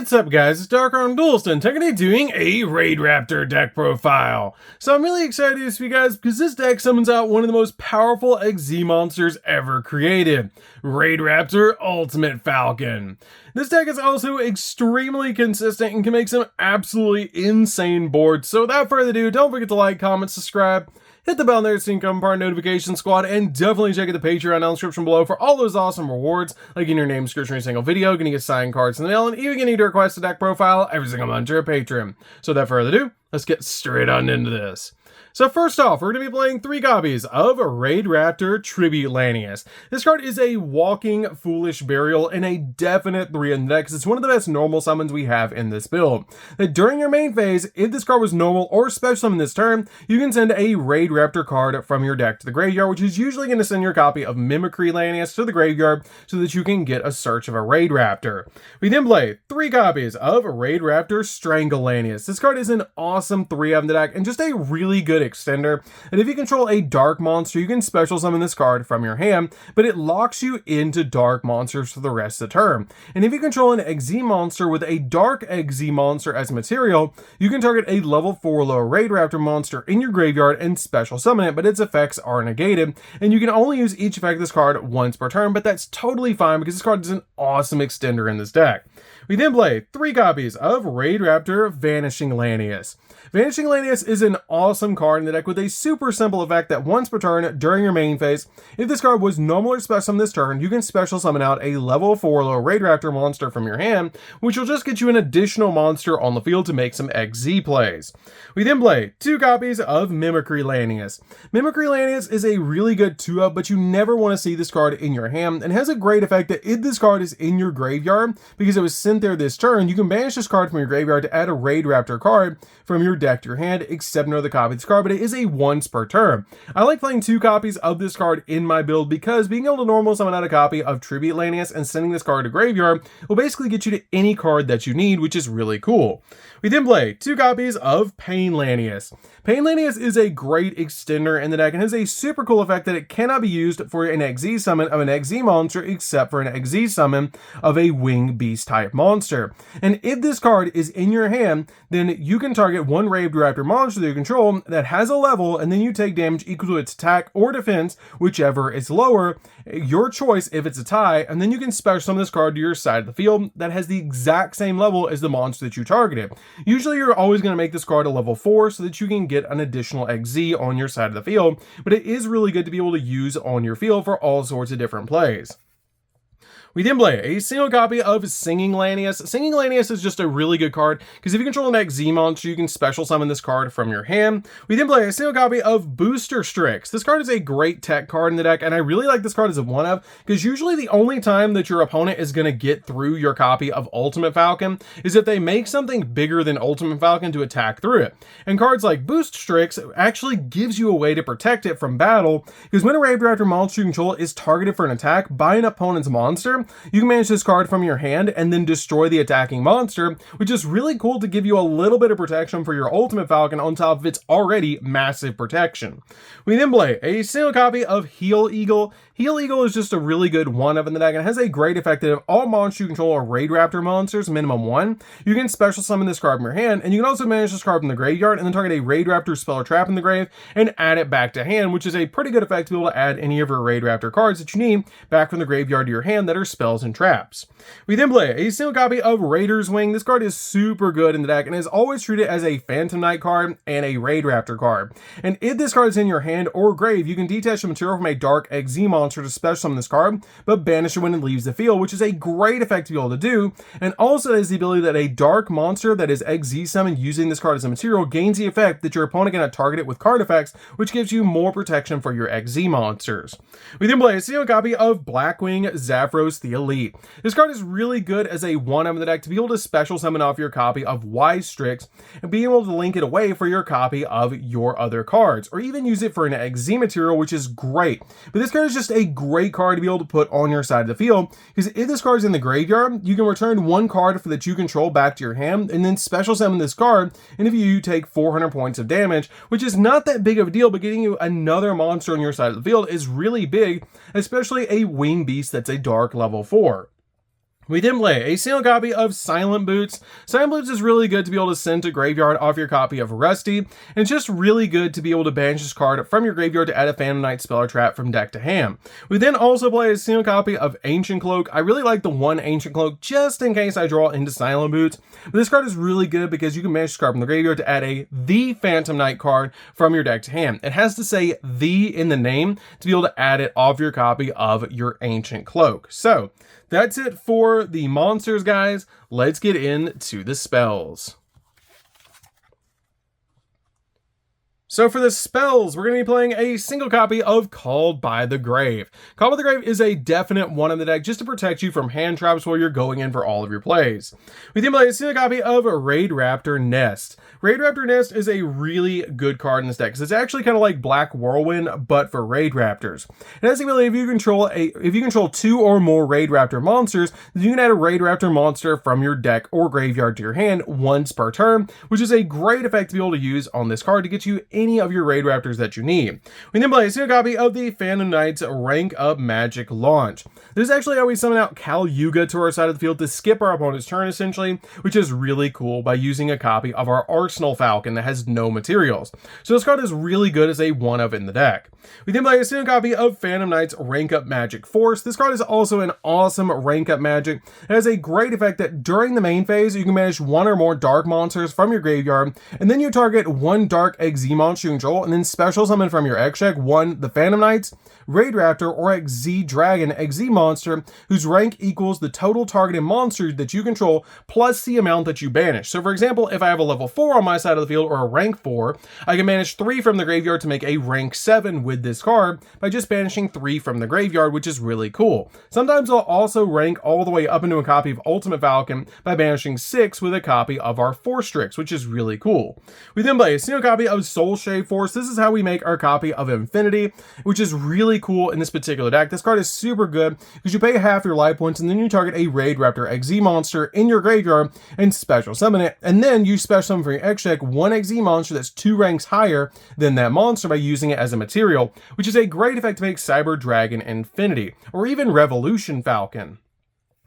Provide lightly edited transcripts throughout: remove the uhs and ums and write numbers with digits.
What's up guys, it's DarkArmedDuelist and today doing a Raidraptor deck profile. So I'm really excited to see you guys because this deck summons out one of the most powerful XZ monsters ever created, Raidraptor Ultimate Falcon. This deck is also extremely consistent and can make some absolutely insane boards. So without further ado, don't forget to like, comment, subscribe, hit the bell there so you can become part of Notification Squad, and definitely check out the Patreon down in the description below for all those awesome rewards, like in your name description every single video, gonna get signed cards in the mail, and even getting to request a deck profile every single month to your Patreon. So without further ado, let's get straight on into this. So first off, we're going to be playing 3 copies of Raidraptor Tribute Lanius. This card is a walking Foolish Burial and a definite 3 in the deck because it's one of the best normal summons we have in this build. That during your main phase, if this card was normal or special summon this turn, you can send a Raidraptor card from your deck to the graveyard, which is usually going to send your copy of Mimicry Lanius to the graveyard so that you can get a search of a Raidraptor. We then play 3 copies of Raidraptor Strangle Lanius. This card is an awesome 3 of the deck and just a really good extender, and if you control a dark monster, you can special summon this card from your hand, but it locks you into dark monsters for the rest of the turn. And if you control an XZ monster with a dark XZ monster as material, you can target a level 4 lower Raidraptor monster in your graveyard and special summon it, but its effects are negated, and you can only use each effect of this card once per turn, but that's totally fine because this card is an awesome extender in this deck. We then play 3 copies of Raidraptor Vanishing Lanius. Vanishing Lanius is an awesome card in the deck with a super simple effect that once per turn during your main phase, if this card was normal or special summon this turn, you can special summon out a level 4 low Raidraptor monster from your hand, which will just get you an additional monster on the field to make some XZ plays. We then play 2 copies of Mimicry Lanius. Mimicry Lanius is a really good 2-up, but you never want to see this card in your hand, and has a great effect that if this card is in your graveyard, because it was sent there this turn, you can banish this card from your graveyard to add a Raidraptor card from your deck to your hand, except another copy of this card, but it is a once per turn. I like playing 2 copies of this card in my build because being able to normal summon out a copy of Tribute Lanius and sending this card to graveyard will basically get you to any card that you need, which is really cool. We then play 2 copies of Pain Lanius. Pain Lanius is a great extender in the deck and has a super cool effect that it cannot be used for an XZ summon of an XZ monster except for an XZ summon of a Winged Beast type monster. And if this card is in your hand, then you can target one Raidraptor monster that you control that has a level, and then you take damage equal to its attack or defense, whichever is lower, your choice if it's a tie, and then you can special summon this card to your side of the field that has the exact same level as the monster that you targeted. Usually you're always going to make this card a level 4 so that you can get an additional XZ on your side of the field, but it is really good to be able to use on your field for all sorts of different plays. We then play a single copy of Singing Lanius. Singing Lanius is just a really good card because if you control an XZ monster, you can special summon this card from your hand. We then play a single copy of Booster Strix. This card is a great tech card in the deck, and I really like this card as a 1-of because usually the only time that your opponent is going to get through your copy of Ultimate Falcon is if they make something bigger than Ultimate Falcon to attack through it. And cards like Boost Strix actually gives you a way to protect it from battle because when a Raidraptor monster you control is targeted for an attack by an opponent's monster, you can manage this card from your hand and then destroy the attacking monster, which is really cool to give you a little bit of protection for your Ultimate Falcon on top of its already massive protection. We then play a single copy of Heal Eagle. Heal Eagle is just a really good 1-of in the deck and has a great effect that if all monsters you control are Raidraptor monsters, minimum 1, you can special summon this card from your hand, and you can also manage this card from the graveyard and then target a Raidraptor spell or trap in the grave and add it back to hand, which is a pretty good effect to be able to add any of your Raidraptor cards that you need back from the graveyard to your hand that are spells and traps. We then play a single copy of Raider's Wing. This card is super good in the deck and is always treated as a Phantom Knight card and a Raidraptor card. And if this card is in your hand or grave, you can detach the material from a dark XZ monster to special summon this card, but banish it when it leaves the field, which is a great effect to be able to do, and also has the ability that a dark monster that is XZ summoned using this card as a material gains the effect that your opponent cannot target it with card effects, which gives you more protection for your XZ monsters. We then play a single copy of Blackwing Zavros the Elite. This card is really good as a 1-of in the deck to be able to special summon off your copy of Wise Strix and be able to link it away for your copy of your other cards, or even use it for an XZ material, which is great. But this card is just a great card to be able to put on your side of the field, because if this card is in the graveyard, you can return 1 card that you control back to your hand and then special summon this card, and if you take 400 points of damage, which is not that big of a deal, but getting you another monster on your side of the field is really big, especially a Winged Beast that's a dark level 4. We then play a single copy of Silent Boots. Silent Boots is really good to be able to send to graveyard off your copy of Rusty, and it's just really good to be able to banish this card from your graveyard to add a Phantom Knight spell or trap from deck to hand. We then also play a single copy of Ancient Cloak. I really like the one Ancient Cloak just in case I draw into Silent Boots, but this card is really good because you can banish this card from the graveyard to add the Phantom Knight card from your deck to hand. It has to say the in the name to be able to add it off your copy of your Ancient Cloak. So that's it for the monsters, guys. Let's get into the spells. So for the spells, we're going to be playing a single copy of Called by the Grave. Called by the Grave is a definite one in the deck just to protect you from hand traps while you're going in for all of your plays. We then play a single copy of Raidraptor Nest. Raidraptor Nest is a really good card in this deck because it's actually kind of like Black Whirlwind, but for Raidraptors. It has the ability if you control 2 or more Raidraptor monsters, then you can add a Raidraptor monster from your deck or graveyard to your hand once per turn, which is a great effect to be able to use on this card to get you any of your Raidraptors that you need. We then play a single copy of the Phantom Knight's Rank Up Magic Launch. This is actually how we summon out Yugioh to our side of the field to skip our opponent's turn essentially, which is really cool by using a copy of our Arsenal Falcon that has no materials. So this card is really good as a one-of in the deck. We then play a single copy of Phantom Knight's Rank Up Magic Force. This card is also an awesome rank up magic. It has a great effect that during the main phase, you can manage 1 or more dark monsters from your graveyard, and then you target 1 dark XZ monster you control, and then special summon from your X deck 1 the Phantom Knights, Raidraptor, or XZ Dragon XZ monster whose rank equals the total targeted monsters that you control plus the amount that you banish. So for example, if I have a level 4 on my side of the field or a rank 4, I can banish 3 from the graveyard to make a rank 7 with this card by just banishing 3 from the graveyard, which is really cool. Sometimes I'll also rank all the way up into a copy of Ultimate Falcon by banishing 6 with a copy of our Force Strix, which is really cool. We then play a single copy of Soul Shave Force. This is how we make our copy of Infinity, which is really cool in this particular deck. This card is super good because you pay half your life points and then you target a Raidraptor XZ monster in your graveyard and special summon it, and then you special summon from your X deck 1 XZ monster that's 2 ranks higher than that monster by using it as a material, which is a great effect to make Cyber Dragon Infinity or even Revolution Falcon.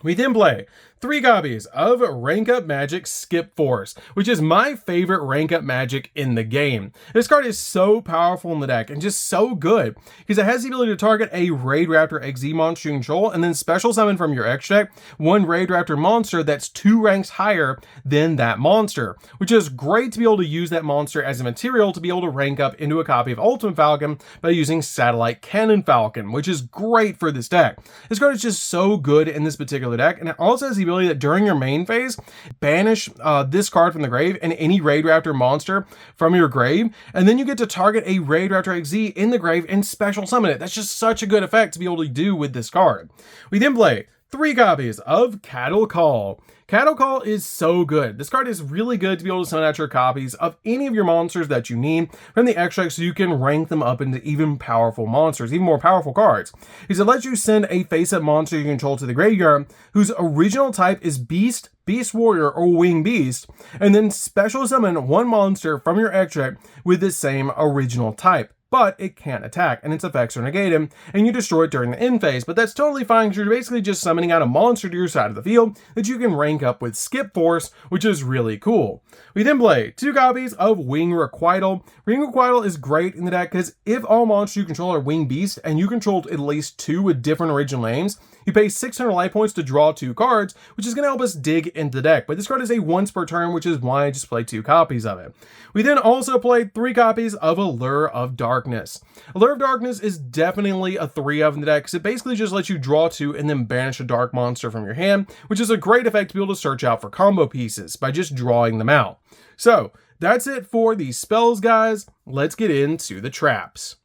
We then play 3 copies of Rank Up Magic Skip Force, which is my favorite rank up magic in the game. This card is so powerful in the deck and just so good because it has the ability to target a Raidraptor XZ monster you control and then special summon from your X deck 1 Raidraptor monster that's 2 ranks higher than that monster, which is great to be able to use that monster as a material to be able to rank up into a copy of Ultimate Falcon by using Satellite Cannon Falcon, which is great for this deck. This card is just so good in this particular deck, and it also has the ability that during your main phase, banish this card from the grave and any Raidraptor monster from your grave, and then you get to target a Raidraptor XZ in the grave and special summon it. That's just such a good effect to be able to do with this card. We then play 3 copies of Cattle Call. Cattle Call is so good. This card is really good to be able to summon out your copies of any of your monsters that you need from the extract so you can rank them up into even powerful monsters, even more powerful cards. Because it lets you send a face-up monster you control to the graveyard whose original type is Beast, Beast Warrior, or Winged Beast, and then special summon 1 monster from your extract with the same original type. But it can't attack, and its effects are negated, and you destroy it during the end phase, but that's totally fine because you're basically just summoning out a monster to your side of the field that you can rank up with Skip Force, which is really cool. We then play 2 copies of Wing Requital. Wing Requital is great in the deck because if all monsters you control are Winged Beast, and you control at least 2 with different original names, you pay 600 life points to draw 2 cards, which is going to help us dig into the deck. But this card is a once per turn, which is why I just play 2 copies of it. We then also played 3 copies of Allure of Darkness. Allure of Darkness is definitely a 3 of in the deck because it basically just lets you draw 2 and then banish a dark monster from your hand, which is a great effect to be able to search out for combo pieces by just drawing them out. So that's it for the spells, guys. Let's get into the traps.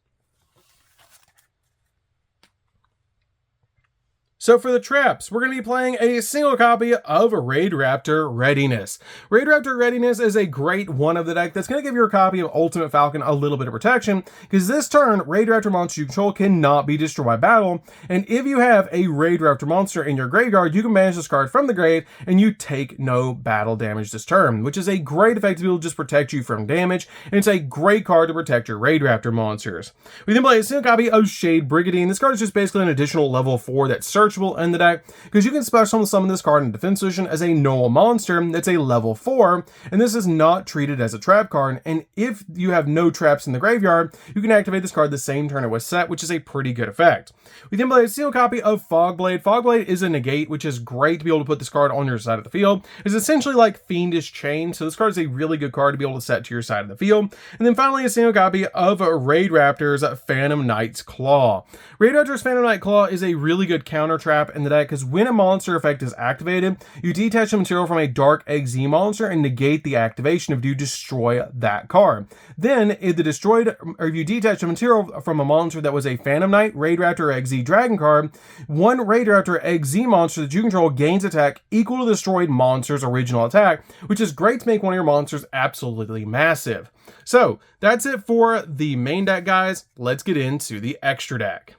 So for the traps, we're going to be playing a single copy of Raidraptor Readiness. Raidraptor Readiness is a great one of the deck that's going to give your copy of Ultimate Falcon a little bit of protection, because this turn, Raidraptor monster you control cannot be destroyed by battle, and if you have a Raidraptor monster in your graveyard, you can banish this card from the grave, and you take no battle damage this turn, which is a great effect to be able to just protect you from damage, and it's a great card to protect your Raidraptor monsters. We then play a single copy of Shade Brigandine. This card is just basically an additional level 4 that search specialable in the deck, because you can special summon this card in defense position as a normal monster that's a level 4, and this is not treated as a trap card, and if you have no traps in the graveyard, you can activate this card the same turn it was set, which is a pretty good effect. We then play a single copy of Fogblade. Fogblade is a negate, which is great to be able to put this card on your side of the field. It's essentially like Fiendish Chain, so this card is a really good card to be able to set to your side of the field. And then finally a single copy of Raidraptor's Phantom Knight's Claw. Raidraptor's Phantom Knight Claw is a really good counter trap in the deck, because when a monster effect is activated, you detach the material from a Dark XZ monster and negate the activation if you destroy that card. Then, if you detach the material from a monster that was a Phantom Knight, Raidraptor, XZ Dragon card, one Raidraptor XZ monster that you control gains attack equal to the destroyed monster's original attack, which is great to make one of your monsters absolutely massive. So, that's it for the main deck, guys. Let's get into the extra deck.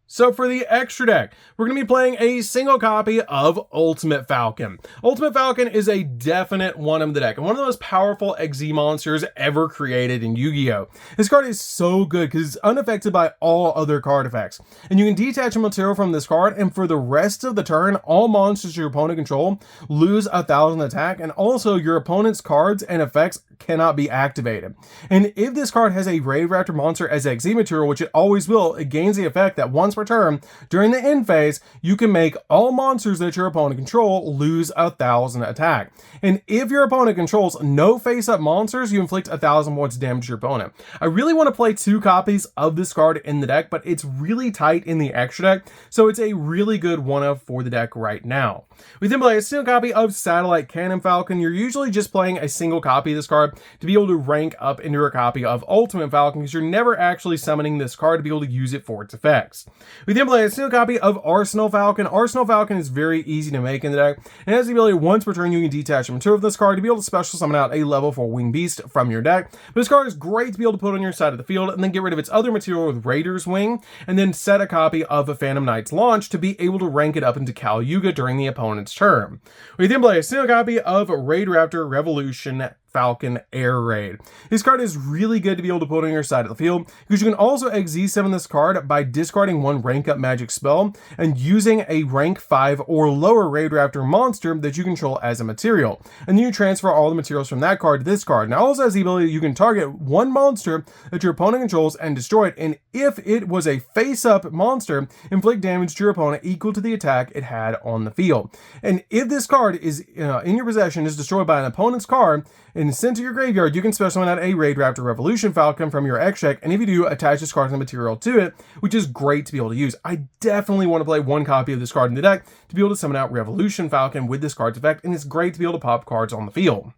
So for the extra deck, we're going to be playing a single copy of Ultimate Falcon. Ultimate Falcon is a definite one of the deck, and one of the most powerful XZ monsters ever created in Yu-Gi-Oh! This card is so good because it's unaffected by all other card effects. And you can detach a material from this card, and for the rest of the turn, all monsters your opponent control lose 1,000 attack, and also your opponent's cards and effects cannot be activated. And if this card has a Raidraptor monster as XZ material, which it always will, it gains the effect that once per turn, during the end phase, you can make all monsters that your opponent control lose 1,000 attack. And if your opponent controls no face-up monsters, you inflict 1,000 points of damage to your opponent. I really want to play 2 copies of this card in the deck, but it's really tight in the extra deck, so it's a really good one-of for the deck right now. We then play a single copy of Satellite Cannon Falcon. You're usually just playing a single copy of this card to be able to rank up into a copy of Ultimate Falcon, because you're never actually summoning this card to be able to use it for its effects. We then play a single copy of Arsenal Falcon. Arsenal Falcon is very easy to make in the deck, and has the ability once per turn you can detach a material from this card to be able to special summon out a level 4 Winged Beast from your deck. But this card is great to be able to put on your side of the field, and then get rid of its other material with Raider's Wing, and then set a copy of a Phantom Knight's Launch to be able to rank it up into Kal Yuga during the opponent's turn. We then play a single copy of Raidraptor Revolution Falcon Air Raid. This card is really good to be able to put on your side of the field, because you can also XZ summon this card by discarding one rank up magic spell and using a rank 5 or lower Raidraptor monster that you control as a material. And then you transfer all the materials from that card to this card. Now, it also has the ability you can target one monster that your opponent controls and destroy it, and if it was a face-up monster, inflict damage to your opponent equal to the attack it had on the field. And if this card is in your possession is destroyed by an opponent's card and sent to your graveyard, you can special summon out a Raidraptor Revolution Falcon from your X deck, and if you do, attach this card as a material to it, which is great to be able to use. I definitely want to play 1 copy of this card in the deck to be able to summon out Revolution Falcon with this card's effect, and it's great to be able to pop cards on the field.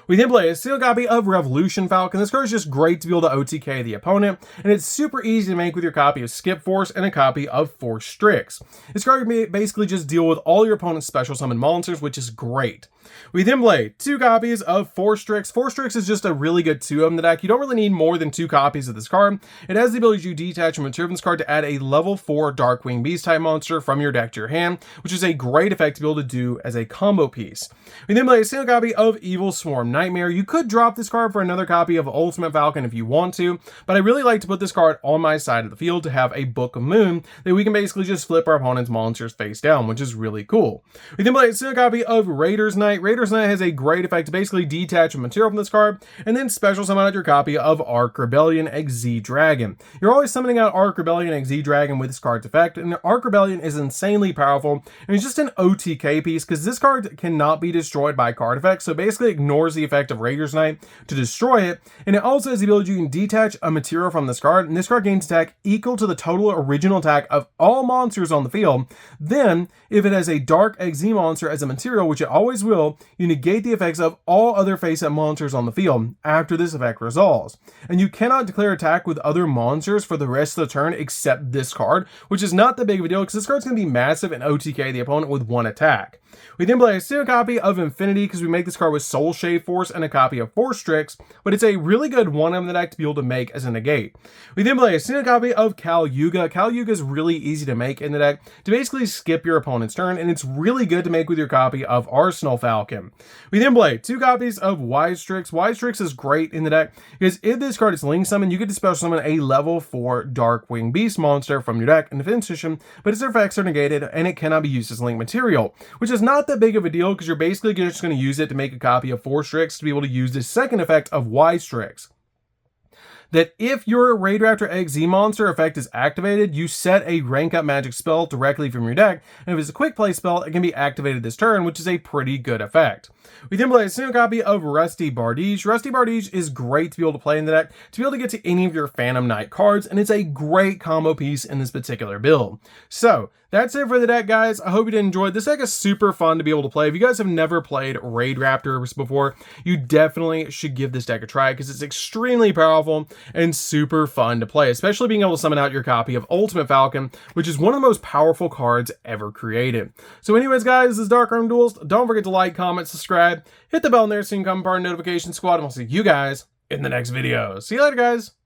We then play a single copy of Revolution Falcon. This card is just great to be able to OTK the opponent, and it's super easy to make with your copy of Skip Force and a copy of Force Strix. This card can basically just deal with all your opponent's special summon monsters, which is great. We then play 2 copies of Force Strix. Force Strix is just a really good 2 in the deck. You don't really need more than 2 copies of this card. It has the ability to detach a material from this card to add a level 4 Darkwing Beast type monster from your deck to your hand, which is a great effect to be able to do as a combo piece. We then play a single copy of Evil Swarm Nightmare. You could drop this card for another copy of Ultimate Falcon if you want to, but I really like to put this card on my side of the field to have a Book of Moon that we can basically just flip our opponent's monsters face down, which is really cool. We then play a single copy of Raider's Knight. Raider's Knight has a great effect to basically detach a material from this card, and then special summon out your copy of Arc Rebellion XZ Dragon. You're always summoning out Arc Rebellion XZ Dragon with this card's effect, and Arc Rebellion is insanely powerful, and it's just an OTK piece, because this card cannot be destroyed by card effects, so basically ignores the effect of Raider's Knight to destroy it, and it also has the ability you can detach a material from this card, and this card gains attack equal to the total original attack of all monsters on the field. Then, if it has a Dark XZ monster as a material, which it always will, you negate the effects of all other face-up monsters on the field after this effect resolves. And you cannot declare attack with other monsters for the rest of the turn except this card, which is not that big of a deal because this card's going to be massive and OTK the opponent with 1 attack. We then play a single copy of Infinity because we make this card with Soul Shave Force. Force and a copy of Force Strix, but it's a really good one in the deck to be able to make as a negate. We then play a single copy of Yugioh. Yugioh is really easy to make in the deck to basically skip your opponent's turn, and it's really good to make with your copy of Arsenal Falcon. We then play 2 copies of Wise Strix. Wise Strix is great in the deck because if this card is Link Summon, you get to special summon a level 4 Darkwing Beast monster from your deck in defense position, but its effects are negated and it cannot be used as Link material, which is not that big of a deal because you're basically just going to use it to make a copy of Force Strix to be able to use the second effect of Wise Strix. That if your Raidraptor XZ monster effect is activated, you set a rank up magic spell directly from your deck, and if it's a quick play spell, it can be activated this turn, which is a pretty good effect. We then play a single copy of Rusty Bardige. Rusty Bardige is great to be able to play in the deck, to be able to get to any of your Phantom Knight cards, and it's a great combo piece in this particular build. So, that's it for the deck, guys. I hope you did enjoy. This deck is super fun to be able to play. If you guys have never played Raidraptor before, you definitely should give this deck a try because it's extremely powerful and super fun to play, especially being able to summon out your copy of Ultimate Falcon, which is one of the most powerful cards ever created. So anyways, guys, this is DarkArmedDuelist. Don't forget to like, comment, subscribe, hit the bell in there so you can become part of the notification squad, and we'll see you guys in the next video. See you later, guys.